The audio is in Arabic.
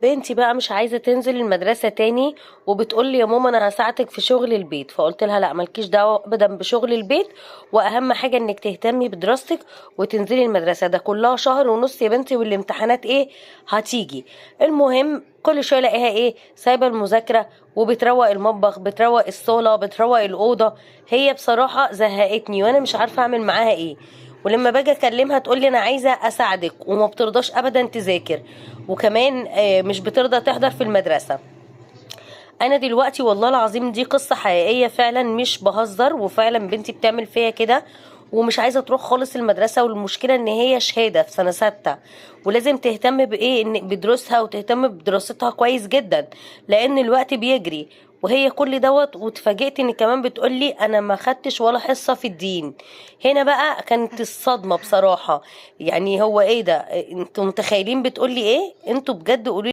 بنتي بقى مش عايزه تنزل المدرسه تاني، وبتقول لي يا ماما انا هساعدك في شغل البيت. فقلت لها لا، مالكيش دعوه ابدا بشغل البيت، واهم حاجه انك تهتمي بدراستك وتنزلي المدرسه. ده كلها شهر ونص يا بنتي، والامتحانات ايه هتيجي. المهم كل شويه الاقيها ايه سايبه المذاكره وبتروق المطبخ، بتروق الصاله، بتروق الاوضه. هي بصراحه زهقتني وانا مش عارفه اعمل معاها ايه. ولما باجي اكلمها تقول لي انا عايزه اساعدك، وما بترضاش ابدا تذاكر، وكمان مش بترضى تحضر في المدرسه. انا دلوقتي والله العظيم دي قصه حقيقيه فعلا، مش بهزر، وفعلا بنتي بتعمل فيا كده، ومش عايزه تروح خالص المدرسه. والمشكله ان هي شهاده في سنه 6، ولازم تهتم بايه ان بدروسها وتهتم بدراستها كويس جدا، لان الوقت بيجري. وهي كل دوت، واتفاجئت ان كمان بتقول لي انا ما خدتش ولا حصه في الدين. هنا بقى كانت الصدمه بصراحه. يعني هو ايه ده؟ انتوا متخيلين بتقول لي ايه؟ انتوا بجد قولوا